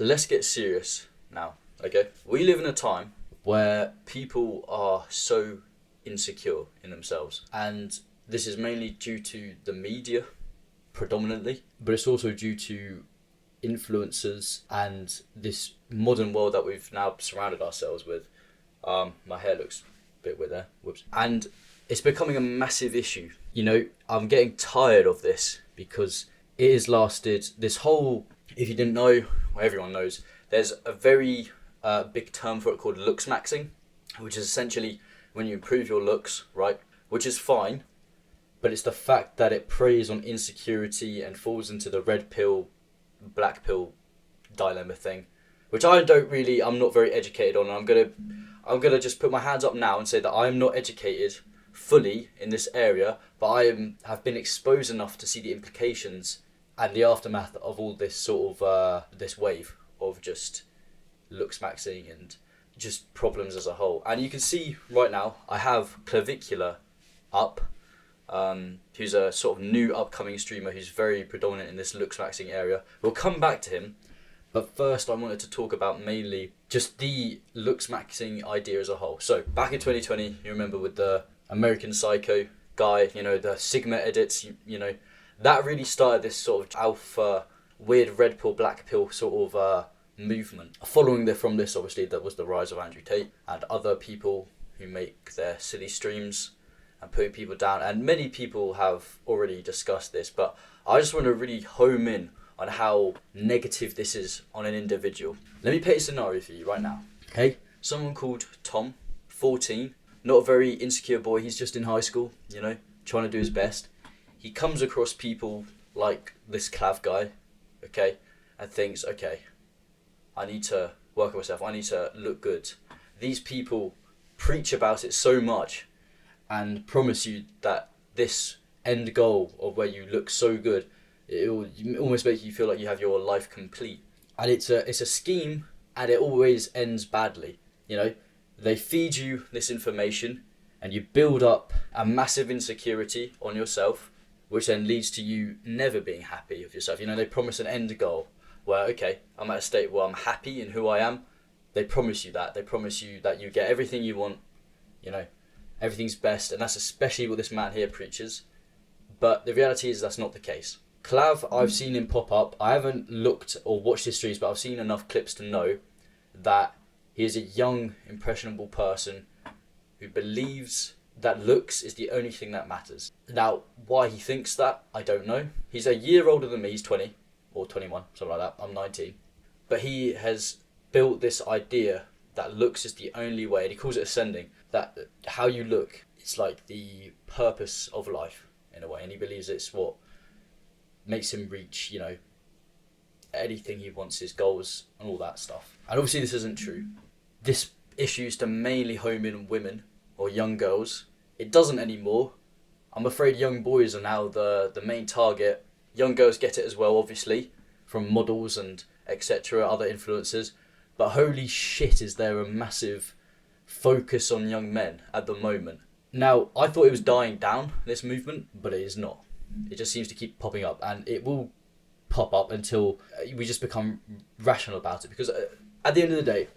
let's get serious now, okay? We live in a time where people are so insecure in themselves, and this is mainly due to the media predominantly, but it's also due to influencers and this modern world that we've now surrounded ourselves with. My hair looks a bit weird there, whoops. And it's becoming a massive issue. You know, I'm getting tired of this because it has lasted this whole, if you didn't know, well, everyone knows, there's a very big term for it called looks maxing, which is essentially when you improve your looks, right? Which is fine, but it's the fact that it preys on insecurity and falls into the red pill, black pill dilemma thing, which I'm not very educated on. I'm gonna just put my hands up now and say that I am not educated fully in this area, but have been exposed enough to see the implications and the aftermath of all this sort of this wave of just looks maxing and just problems as a whole. And you can see right now I have Clavicular up, who's a sort of new upcoming streamer who's very predominant in this looks maxing area. We'll come back to him, but first I wanted to talk about mainly just the looks maxing idea as a whole. So back in 2020, you remember with the American Psycho guy, you know, the Sigma edits, you know, that really started this sort of alpha, weird red pill, black pill sort of movement. Following from this, obviously, that was the rise of Andrew Tate and other people who make their silly streams and put people down. And many people have already discussed this, but I just want to really home in on how negative this is on an individual. Let me paint a scenario for you right now. Okay, someone called Tom, 14, not a very insecure boy. He's just in high school, you know, trying to do his best. He comes across people like this Clav guy, okay, and thinks, okay, I need to work on myself. I need to look good. These people preach about it so much and promise you that this end goal of where you look so good, it will almost make you feel like you have your life complete. And it's a scheme, and it always ends badly. You know, they feed you this information and you build up a massive insecurity on yourself, which then leads to you never being happy with yourself. You know, they promise an end goal where, okay, I'm at a state where I'm happy in who I am. They promise you that. They promise you that you get everything you want, you know, everything's best, and that's especially what this man here preaches. But the reality is that's not the case. Clav, I've seen him pop up. I haven't looked or watched his streams, but I've seen enough clips to know that he is a young, impressionable person who believes that looks is the only thing that matters. Now, why he thinks that, I don't know. He's a year older than me. He's 20 or 21, something like that. I'm 19. But he has built this idea that looks is the only way, and he calls it ascending, that how you look is like the purpose of life in a way, and he believes it's what makes him reach, you know, anything he wants, his goals and all that stuff. And obviously this isn't true. This issue is to mainly home in on women or young girls. It doesn't anymore. I'm afraid young boys are now the main target. Young girls get it as well, obviously, from models and etc., other influencers. But holy shit, is there a massive focus on young men at the moment. Now, I thought it was dying down, this movement, but it is not. It just seems to keep popping up, and it will pop up until we just become rational about it. Because at the end of the day,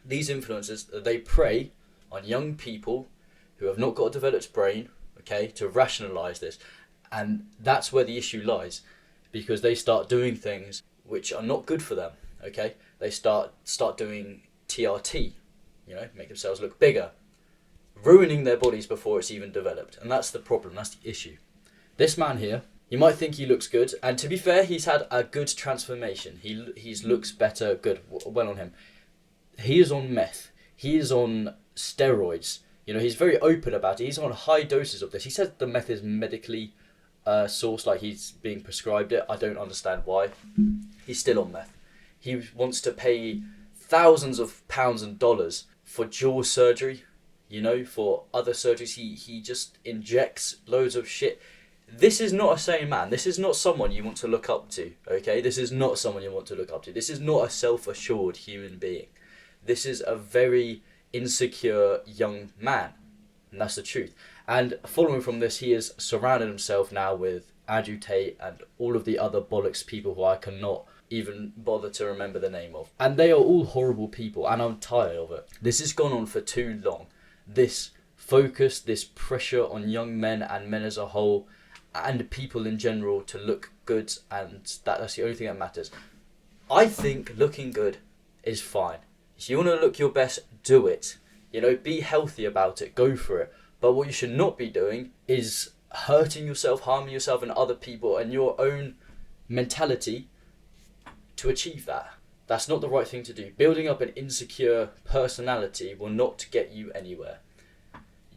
these influencers, they prey on young people who have not got a developed brain, okay, to rationalise this. And that's where the issue lies, because they start doing things which are not good for them, okay? They start doing TRT, you know, make themselves look bigger, ruining their bodies before it's even developed. And that's the problem, that's the issue. This man here, you might think he looks good, and to be fair, he's had a good transformation. He's looks better, good, well on him. He is on meth. He is on steroids. You know, he's very open about it. He's on high doses of this. He says the meth is medically sourced, like he's being prescribed it. I don't understand why. He's still on meth. He wants to pay thousands of pounds and dollars for jaw surgery, you know, for other surgeries. He just injects loads of shit. This is not a sane man. This is not someone you want to look up to, okay? This is not someone you want to look up to. This is not a self-assured human being. This is a very insecure young man, and that's the truth. And following from this, he has surrounded himself now with Andrew Tate and all of the other bollocks people who I cannot even bother to remember the name of. And they are all horrible people, and I'm tired of it. This has gone on for too long. This focus, this pressure on young men and men as a whole, and people in general to look good, and that's the only thing that matters. I think looking good is fine. If you want to look your best, do it. You know, be healthy about it, go for it. But what you should not be doing is hurting yourself, harming yourself and other people and your own mentality to achieve that. That's not the right thing to do. Building up an insecure personality will not get you anywhere.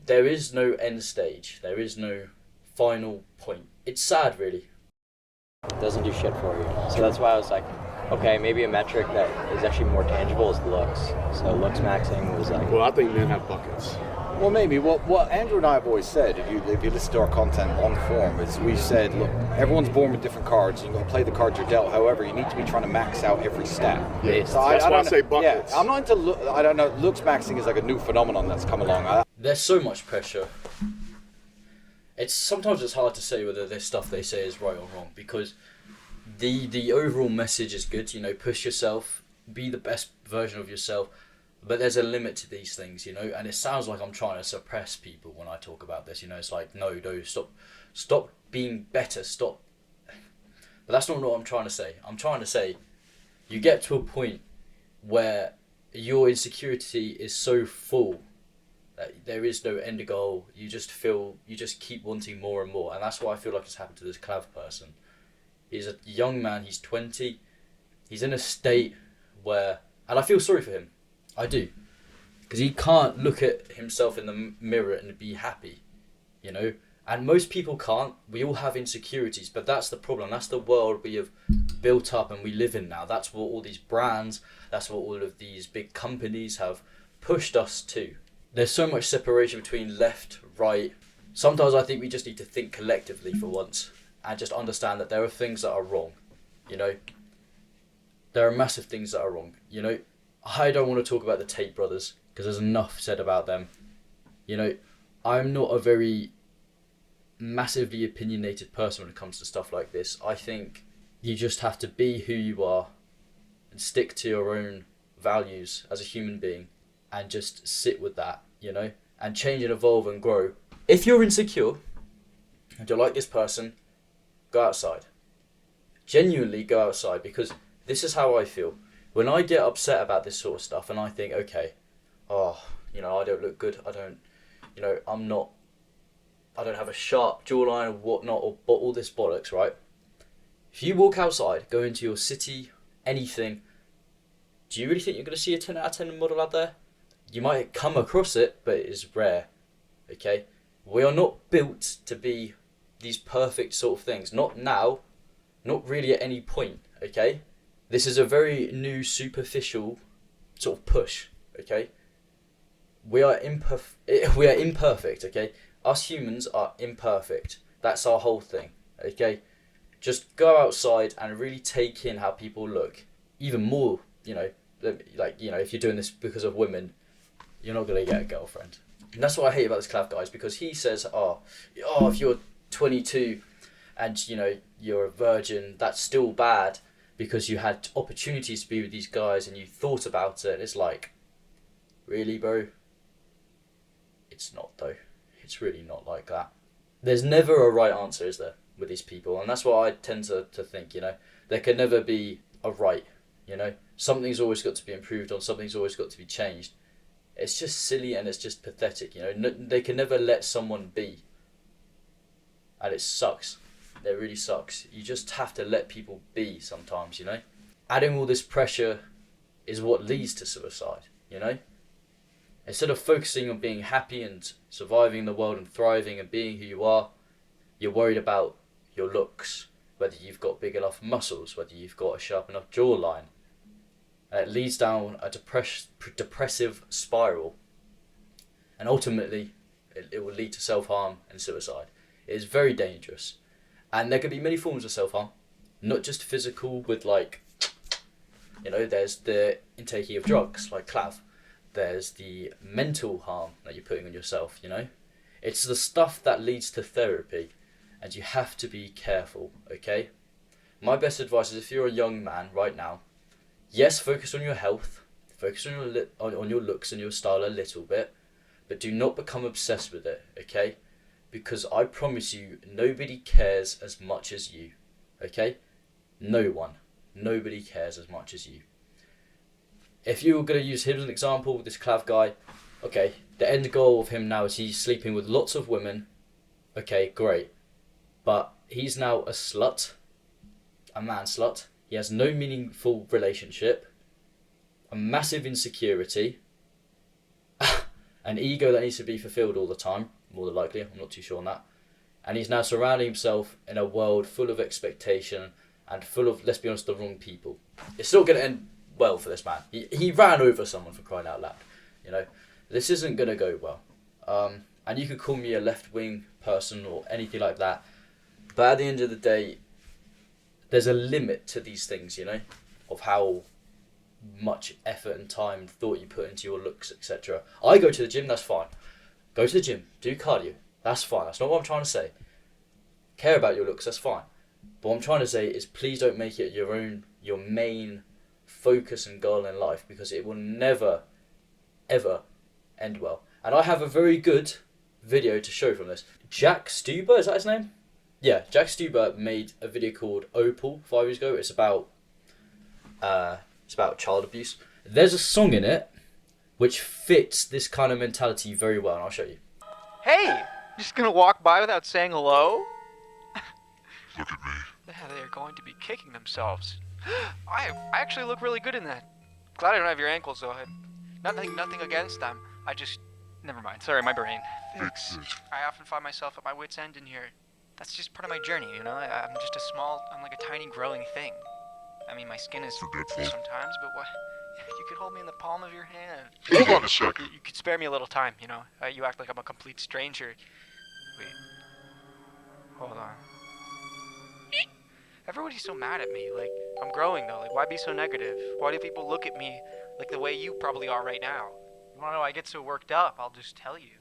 There is no end stage. There is no final point. It's sad, really. It doesn't do shit for you. So that's why I was like, okay, maybe a metric that is actually more tangible is looks. So looks maxing was like... Well, I think men have buckets. Well, maybe. What Andrew and I have always said, if you listen to our content on forum, is we've said, look, everyone's born with different cards. You've got to play the cards you're dealt. However, you need to be trying to max out every stat. Yeah, so that's why I say buckets. Yeah, I'm not into I don't know. Looks maxing is like a new phenomenon that's come along. There's so much pressure. Sometimes it's hard to say whether this stuff they say is right or wrong, because the overall message is good. You know, push yourself, be the best version of yourself. But there's a limit to these things, you know, and it sounds like I'm trying to suppress people when I talk about this, you know. It's like, no, stop being better, stop. But that's not what I'm trying to say. I'm trying to say you get to a point where your insecurity is so full that there is no end goal. You just keep wanting more and more. And that's what I feel like has happened to this Clav person. He's a young man, he's 20. He's in a state where, and I feel sorry for him. I do, because he can't look at himself in the mirror and be happy, you know, and most people can't. We all have insecurities, but that's the problem. That's the world we have built up and we live in now. That's what all these brands, that's what all of these big companies have pushed us to. There's so much separation between left, right. Sometimes I think we just need to think collectively for once and just understand that there are things that are wrong, you know. There are massive things that are wrong, you know. I don't want to talk about the Tate brothers because there's enough said about them. You know, I'm not a very massively opinionated person when it comes to stuff like this. I think you just have to be who you are and stick to your own values as a human being and just sit with that, you know, and change and evolve and grow. If you're insecure and you're like this person, go outside. Genuinely go outside, because this is how I feel. When I get upset about this sort of stuff and I think, okay, you know, I don't look good, I don't have a sharp jawline or whatnot, or all this bollocks, right? If you walk outside, go into your city, anything, do you really think you're going to see a 10 out of 10 model out there? You might come across it, but it is rare, okay? We are not built to be these perfect sort of things. Not now, not really at any point, okay? This is a very new, superficial sort of push, okay? We are imperfect, okay? Us humans are imperfect. That's our whole thing, okay? Just go outside and really take in how people look. Even more, you know, like, you know, if you're doing this because of women, you're not going to get a girlfriend. And that's what I hate about this Clav guy, is because he says, if you're 22 and, you know, you're a virgin, that's still bad, because you had opportunities to be with these guys and you thought about it. It's like, really, bro? It's not, though. It's really not like that. There's never a right answer, is there, with these people? And that's what I tend to think, you know. There can never be a right, you know. Something's always got to be improved on. Something's always got to be changed. It's just silly and it's just pathetic, you know. No, they can never let someone be. And it sucks. It really sucks. You just have to let people be sometimes, you know. Adding all this pressure is what leads to suicide, you know. Instead of focusing on being happy and surviving the world and thriving and being who you are, you're worried about your looks, whether you've got big enough muscles, whether you've got a sharp enough jawline. And it leads down a depressive spiral. And ultimately, it will lead to self-harm and suicide. It is very dangerous. And there can be many forms of self-harm, not just physical with, like, you know, there's the intaking of drugs, like Clav. There's the mental harm that you're putting on yourself, you know. It's the stuff that leads to therapy, and you have to be careful, okay? My best advice is if you're a young man right now, yes, focus on your health, focus on your on your looks and your style a little bit, but do not become obsessed with it, okay? Because I promise you, nobody cares as much as you, okay? No one. Nobody cares as much as you. If you were going to use him as an example, this Clav guy, okay, the end goal of him now is he's sleeping with lots of women, okay, great. But he's now a slut, a man slut. He has no meaningful relationship, a massive insecurity, an ego that needs to be fulfilled all the time, more than likely, I'm not too sure on that. And he's now surrounding himself in a world full of expectation and full of, let's be honest, the wrong people. It's still going to end well for this man. He ran over someone, for crying out loud. You know, this isn't going to go well. And you can call me a left-wing person or anything like that, but at the end of the day, there's a limit to these things, you know, of how much effort and time, thought you put into your looks, etc. I go to the gym, that's fine. Go to the gym, do cardio, that's fine. That's not what I'm trying to say. Care about your looks, that's fine. But what I'm trying to say is please don't make it your main focus and goal in life, because it will never, ever end well. And I have a very good video to show from this. Jack Stuber, is that his name? Yeah, Jack Stuber made a video called Opal 5 years ago. It's about child abuse. There's a song in it which fits this kind of mentality very well, and I'll show you. Hey! Just gonna walk by without saying hello? Look at me. Yeah, they're going to be kicking themselves. I actually look really good in that. Glad I don't have your ankles though. Nothing against them. I just... Never mind. Sorry, my brain. Fix it. I often find myself at my wit's end in here. That's just part of my journey, you know? I'm like a tiny growing thing. I mean, my skin is Forgetful. sometimes, but what? You could hold me in the palm of your hand. Hold on a second. You could spare me a little time, you know? You act like I'm a complete stranger. Wait. Hold on. Everybody's so mad at me. Like, I'm growing, though. Like, why be so negative? Why do people look at me like the way you probably are right now? You wanna know I get so worked up? I'll just tell you.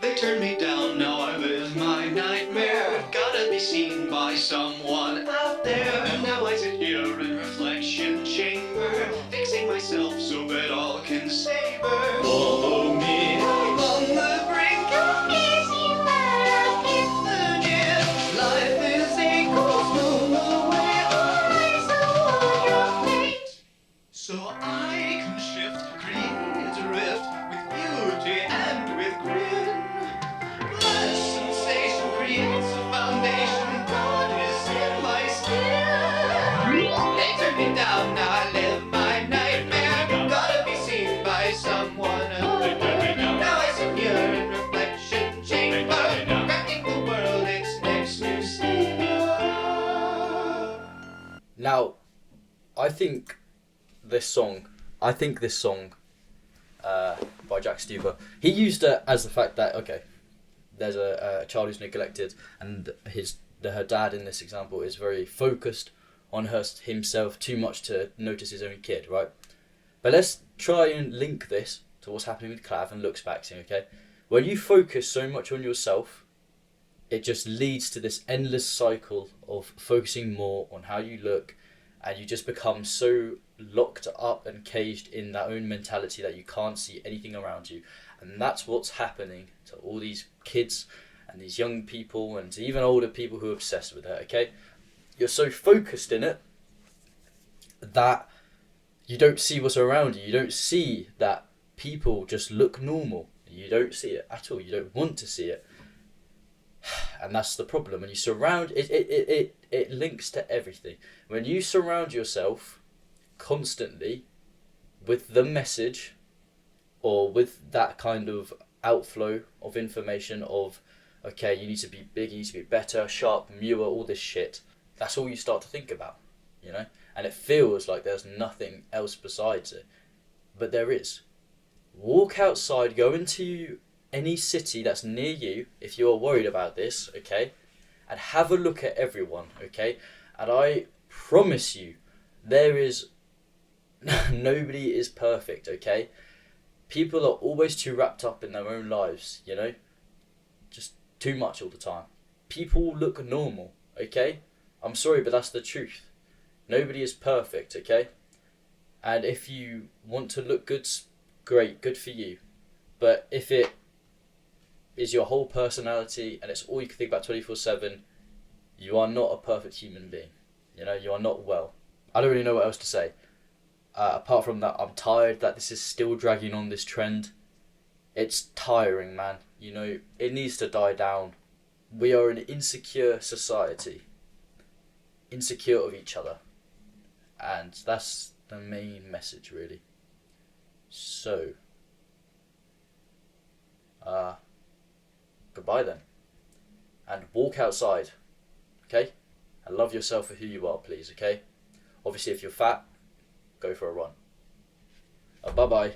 They turned me down, now I live my nightmare. Gotta be seen by someone out there. Now I sit here in reflection chamber, fixing myself so that all can savor. Follow me, I'm on the brink of easy life. The gift, life is a cold blown away. Eyes on your fate, so I can shift, create a rift with beauty and with grit. Sensation creates a foundation. God is in my skin. They turn me down, now I live my nightmare. Gotta be seen by someone. Now I sit here in reflection chamber, wrecking the world, its next new savior. Now, I think this song by Jack Stuber, he used it as the fact that, okay, there's a child who's neglected, and her dad in this example is very focused on himself too much to notice his own kid, right? But let's try and link this to what's happening with Clav and looks maxing, okay? When you focus so much on yourself, it just leads to this endless cycle of focusing more on how you look, and you just become so locked up and caged in that own mentality that you can't see anything around you. And that's what's happening to all these kids and these young people and to even older people who are obsessed with it, okay? You're so focused in it that you don't see what's around you. You don't see that people just look normal. You don't see it at all. You don't want to see it. And that's the problem. When you surround it links to everything. When you surround yourself constantly with the message or with that kind of outflow of information of, okay, you need to be big, you need to be better, sharp, newer, all this shit, that's all you start to think about, you know? And it feels like there's nothing else besides it. But there is. Walk outside, go into any city that's near you, if you are worried about this, okay? And have a look at everyone, okay? And I promise you, there is... nobody is perfect, okay? People are always too wrapped up in their own lives, you know? Just too much all the time. People look normal, okay? I'm sorry, but that's the truth. Nobody is perfect, okay? And if you want to look good, great, good for you. But if it is your whole personality and it's all you can think about 24/7, you are not a perfect human being. You know, you are not well. I don't really know what else to say. Apart from that, I'm tired that this is still dragging on, this trend. It's tiring, man. You know, it needs to die down. We are an insecure society. Insecure of each other. And that's the main message, really. So, goodbye then. And walk outside, okay? And love yourself for who you are, please, okay? Obviously, if you're fat, go for a run. Bye-bye.